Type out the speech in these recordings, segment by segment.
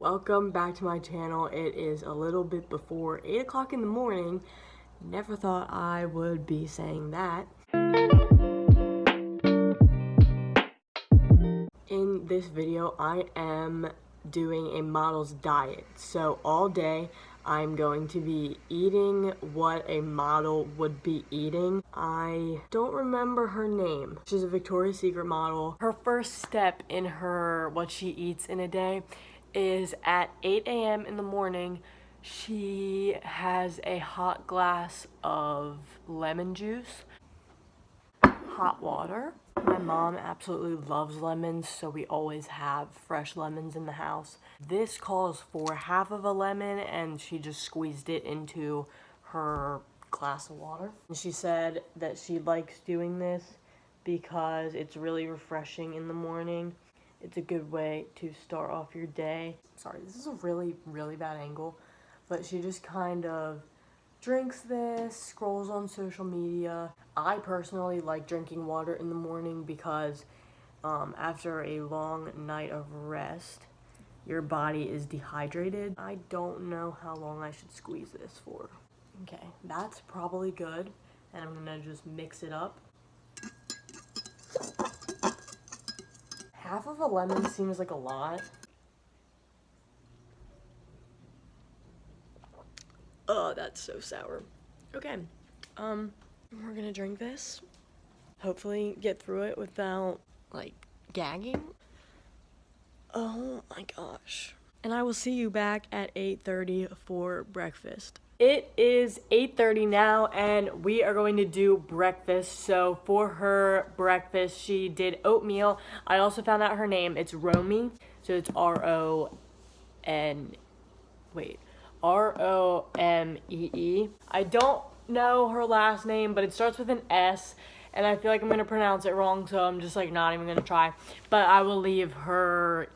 Welcome back to my channel. It is a little bit before 8 o'clock in the morning. Never thought I would be saying that. In this video, I am doing a model's diet. So all day, I'm going to be eating what a model would be eating. I don't remember her name. She's a Victoria's Secret model. Her first step in what she eats in a day is at 8 a.m. in the morning. She has a hot glass of lemon juice, hot water. My mom absolutely loves lemons, so we always have fresh lemons in the house. This calls for half of a lemon, and she just squeezed it into her glass of water. And she said that she likes doing this because it's really refreshing in the morning. It's a good way to start off your day. Sorry, this is a really, really bad angle, but she just kind of drinks this, scrolls on social media. I personally like drinking water in the morning because after a long night of rest, your body is dehydrated. I don't know how long I should squeeze this for. Okay, that's probably good, and I'm gonna just mix it up. Half of a lemon seems like a lot. Oh, that's so sour. Okay, we're gonna drink this. Hopefully get through it without, like, gagging. Oh my gosh. And I will see you back at 8:30 for breakfast. It is 8:30 now, and we are going to do breakfast. So for her breakfast, she did oatmeal. I also found out her name. It's Romy. So it's Romee. I don't know her last name, but it starts with an S, and I feel like I'm gonna pronounce it wrong, so I'm just like not even gonna try. But I will leave her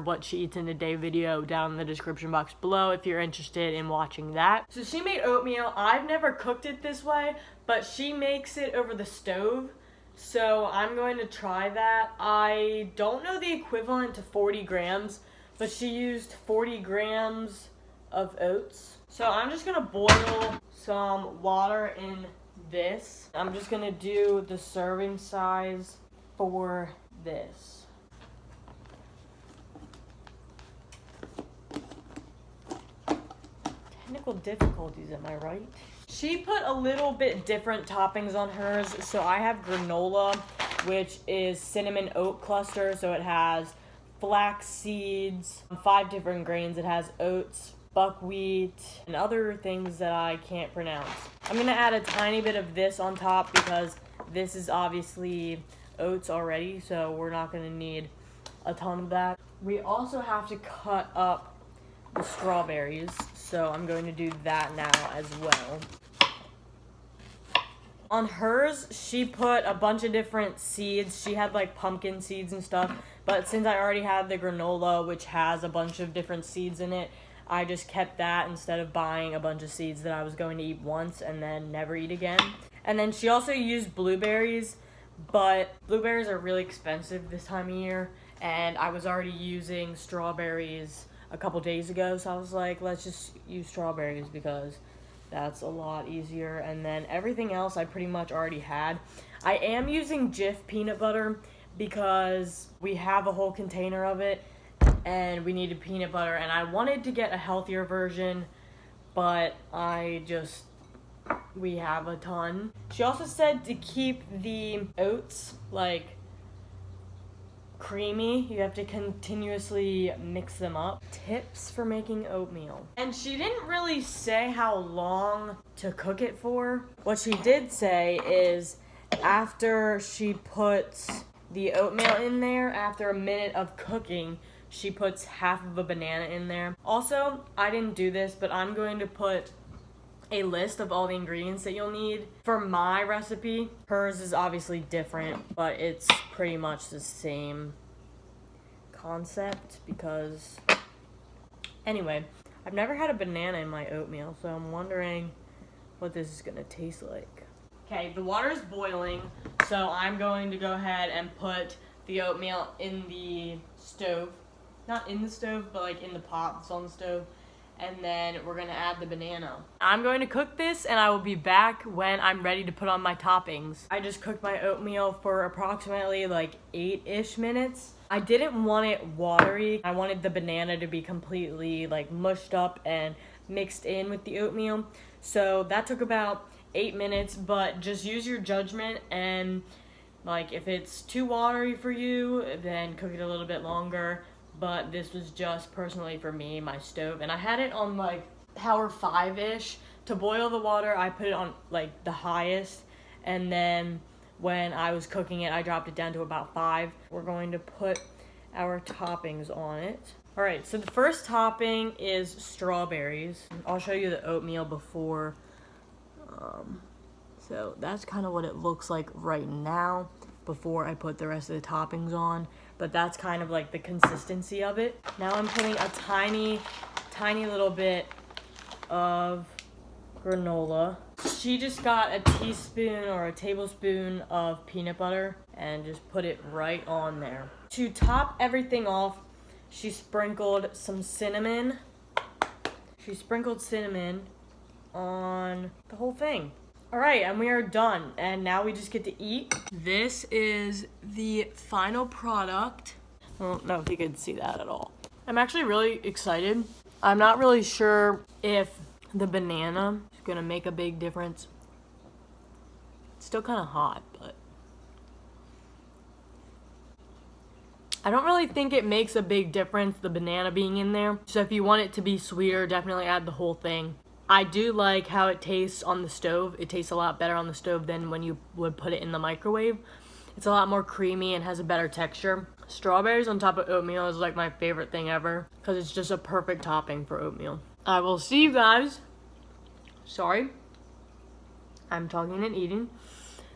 what she eats in a day video down in the description box below if you're interested in watching that. So she made oatmeal. I've never cooked it this way, but she makes it over the stove. So I'm going to try that. I don't know the equivalent to 40 grams, but she used 40 grams of oats. So I'm just gonna boil some water in this. I'm just gonna do the serving size for this. Technical difficulties, am I right? She put a little bit different toppings on hers. So I have granola, which is cinnamon oat cluster. So it has flax seeds, 5 different grains. It has oats, buckwheat, and other things that I can't pronounce. I'm gonna add a tiny bit of this on top because this is obviously oats already, so we're not gonna need a ton of that. We also have to cut up the strawberries, so I'm going to do that now as well. On hers, she put a bunch of different seeds. She had like pumpkin seeds and stuff, but since I already had the granola, which has a bunch of different seeds in it, I just kept that instead of buying a bunch of seeds that I was going to eat once and then never eat again. And then she also used blueberries, but blueberries are really expensive this time of year, and I was already using strawberries a couple days ago, so I was like, let's just use strawberries because that's a lot easier. And then everything else I pretty much already had. I am using Jif peanut butter because we have a whole container of it, and we needed peanut butter, and I wanted to get a healthier version, but we have a ton. She also said to keep the oats like creamy, you have to continuously mix them up. Tips for making oatmeal. And she didn't really say how long to cook it for. What she did say is after she puts the oatmeal in there, after a minute of cooking, she puts half of a banana in there. Also, I didn't do this, but I'm going to put a list of all the ingredients that you'll need for my recipe. Hers is obviously different, but it's pretty much the same concept because, anyway, I've never had a banana in my oatmeal, so I'm wondering what this is gonna taste like. Okay, the water is boiling, so I'm going to go ahead and put the oatmeal in the stove. not in the stove, but like in the pot that's on the stove. And then we're gonna add the banana. I'm going to cook this and I will be back when I'm ready to put on my toppings. I just cooked my oatmeal for approximately like 8-ish minutes. I didn't want it watery. I wanted the banana to be completely like mushed up and mixed in with the oatmeal. So that took about 8 minutes, but just use your judgment, and like if it's too watery for you, then cook it a little bit longer. But this was just personally for me, my stove. And I had it on like power 5-ish. To boil the water, I put it on like the highest. And then when I was cooking it, I dropped it down to about 5. We're going to put our toppings on it. All right, so the first topping is strawberries. I'll show you the oatmeal before. So that's kind of what it looks like right now before I put the rest of the toppings on. But that's kind of like the consistency of it. Now I'm putting a tiny little bit of granola. She just got a teaspoon or a tablespoon of peanut butter and just put it right on there. To top everything off, she sprinkled some cinnamon. She sprinkled cinnamon on the whole thing. All right, and we are done, and now we just get to eat. This is the final product. I don't know if you could see that at all. I'm actually really excited. I'm not really sure if the banana is gonna make a big difference. It's still kind of hot, but I don't really think it makes a big difference, the banana being in there. So if you want it to be sweeter, definitely add the whole thing. I do like how it tastes on the stove. It tastes a lot better on the stove than when you would put it in the microwave. It's a lot more creamy and has a better texture. Strawberries on top of oatmeal is like my favorite thing ever because it's just a perfect topping for oatmeal. I will see you guys. Sorry, I'm talking and eating.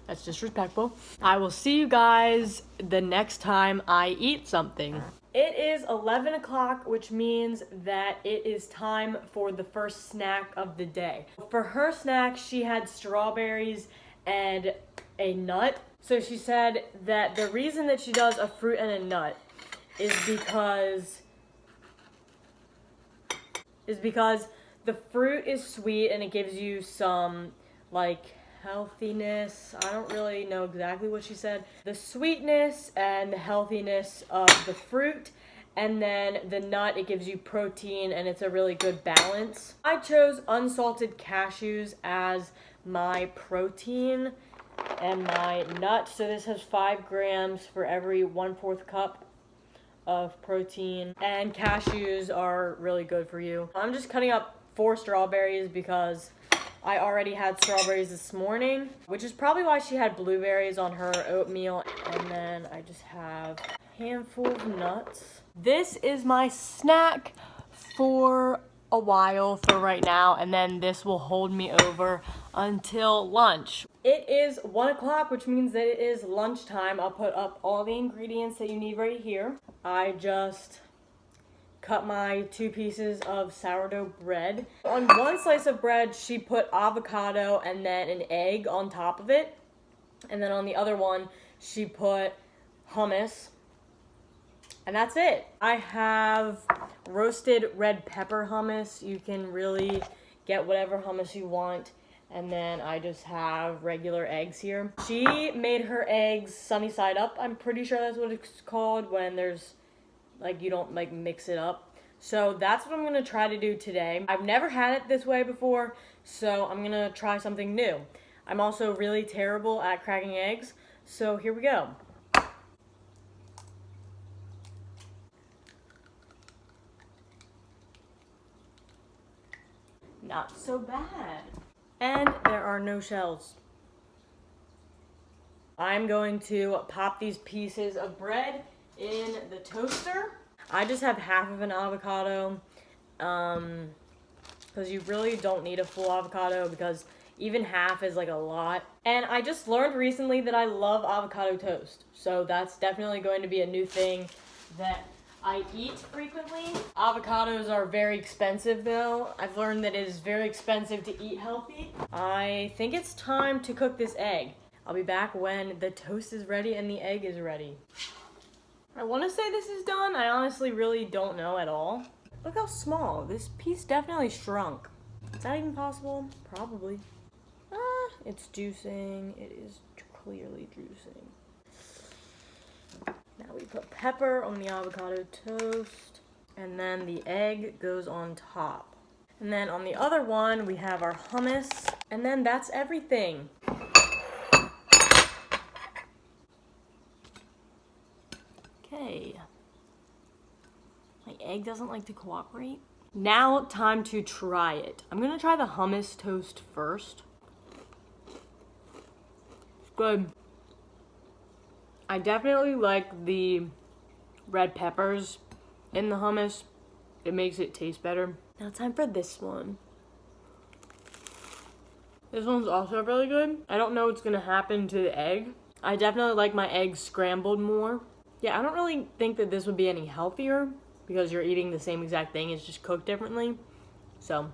That's disrespectful. I will see you guys the next time I eat something. It is 11 o'clock, which means that it is time for the first snack of the day. For her snack, she had strawberries and a nut. So she said that the reason that she does a fruit and a nut is because the fruit is sweet and it gives you some like healthiness. I don't really know exactly what she said. The sweetness and the healthiness of the fruit, and then the nut, it gives you protein and it's a really good balance. I chose unsalted cashews as my protein and my nut. So this has 5 grams for every 1/4 cup of protein, and cashews are really good for you. I'm just cutting up 4 strawberries because I already had strawberries this morning, which is probably why she had blueberries on her oatmeal. And then I just have a handful of nuts. This is my snack for a while, for right now, and then this will hold me over until lunch. It is 1 o'clock, which means that it is lunchtime. I'll put up all the ingredients that you need right here. I just cut my 2 pieces of sourdough bread. On one slice of bread, she put avocado and then an egg on top of it. And then on the other one, she put hummus. And that's it. I have roasted red pepper hummus. You can really get whatever hummus you want. And then I just have regular eggs here. She made her eggs sunny side up. I'm pretty sure that's what it's called when there's like you don't like mix it up. So that's what I'm gonna try to do today. I've never had it this way before, so I'm gonna try something new. I'm also really terrible at cracking eggs, so here we go. Not so bad. And there are no shells. I'm going to pop these pieces of bread in the toaster. I just have half of an avocado because you really don't need a full avocado because even half is like a lot. And I just learned recently that I love avocado toast. So that's definitely going to be a new thing that I eat frequently. Avocados are very expensive though. I've learned that it is very expensive to eat healthy. I think it's time to cook this egg. I'll be back when the toast is ready and the egg is ready. I want to say this is done. I honestly really don't know at all. Look how small. This piece definitely shrunk. Is that even possible? Probably. It's juicing. It is clearly juicing. Now we put pepper on the avocado toast. And then the egg goes on top. And then on the other one, we have our hummus. And then that's everything. Okay. My egg doesn't like to cooperate. Now, time to try it. I'm gonna try the hummus toast first. It's good. I definitely like the red peppers in the hummus. It makes it taste better. Now time for this one. This one's also really good. I don't know what's gonna happen to the egg. I definitely like my eggs scrambled more. Yeah, I don't really think that this would be any healthier because you're eating the same exact thing, it's just cooked differently. So,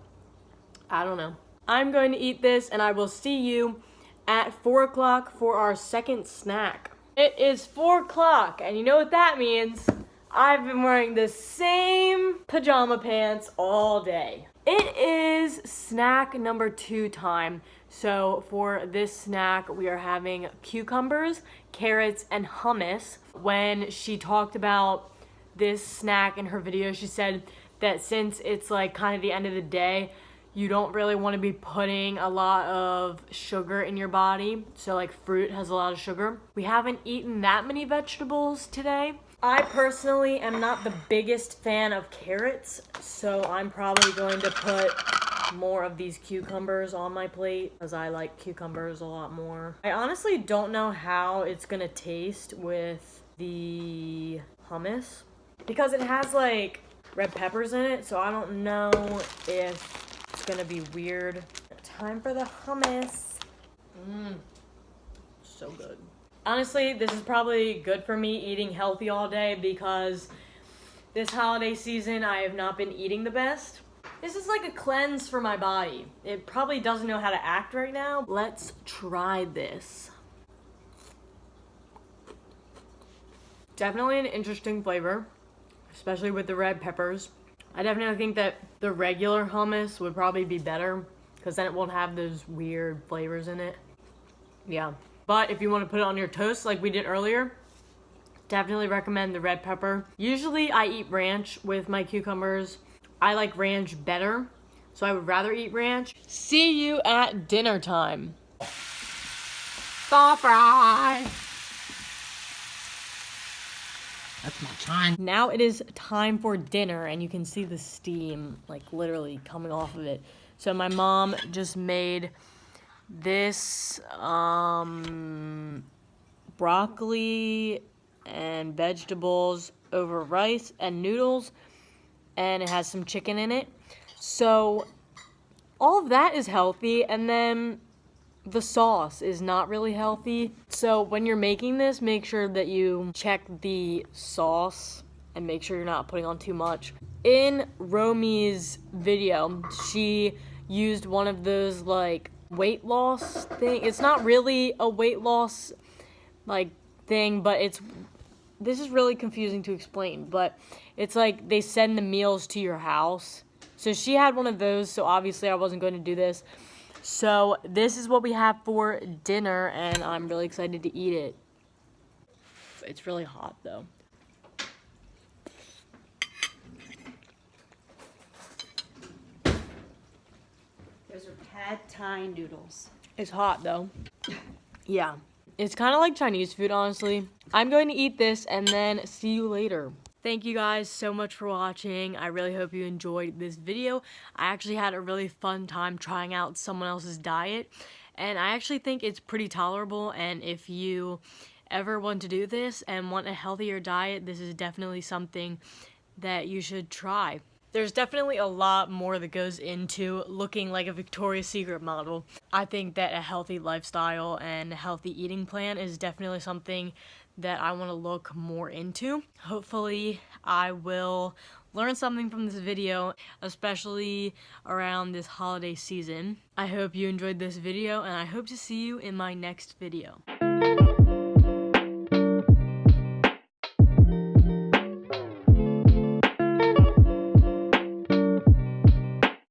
I don't know. I'm going to eat this and I will see you at 4 o'clock for our second snack. It is 4 o'clock and you know what that means. I've been wearing the same pajama pants all day. It is snack number 2 time. So for this snack, we are having cucumbers, carrots, and hummus. When she talked about this snack in her video, she said that since it's like kind of the end of the day, you don't really want to be putting a lot of sugar in your body. So like fruit has a lot of sugar. We haven't eaten that many vegetables today. I personally am not the biggest fan of carrots, so I'm probably going to put more of these cucumbers on my plate because I like cucumbers a lot more. I honestly don't know how it's gonna taste with the hummus because it has like red peppers in it, so I don't know if it's gonna be weird. Time for the hummus. So good. Honestly, this is probably good for me eating healthy all day because this holiday season I have not been eating the best. This is like a cleanse for my body. It probably doesn't know how to act right now. Let's try this. Definitely an interesting flavor, especially with the red peppers. I definitely think that the regular hummus would probably be better because then it won't have those weird flavors in it. Yeah. But if you want to put it on your toast like we did earlier, definitely recommend the red pepper. Usually I eat ranch with my cucumbers. I like ranch better, so I would rather eat ranch. See you at dinner time. Stir fry. That's my time. Now it is time for dinner, and you can see the steam like literally coming off of it. So my mom just made this broccoli and vegetables over rice and noodles, and it has some chicken in it. So all of that is healthy, and then the sauce is not really healthy. So when you're making this, make sure that you check the sauce and make sure you're not putting on too much. In Romy's video, she used one of those like weight loss thing. It's not really a weight loss like thing, but this is really confusing to explain, but it's like they send the meals to your house. So she had one of those, so obviously I wasn't going to do this. So this is what we have for dinner, and I'm really excited to eat it. It's really hot though. Those are pad thai noodles. It's hot though. Yeah. It's kind of like Chinese food, honestly. I'm going to eat this and then see you later. Thank you guys so much for watching. I really hope you enjoyed this video. I actually had a really fun time trying out someone else's diet, and I actually think it's pretty tolerable, and if you ever want to do this and want a healthier diet, this is definitely something that you should try. There's definitely a lot more that goes into looking like a Victoria's Secret model. I think that a healthy lifestyle and a healthy eating plan is definitely something that I want to look more into. Hopefully, I will learn something from this video, especially around this holiday season. I hope you enjoyed this video, and I hope to see you in my next video.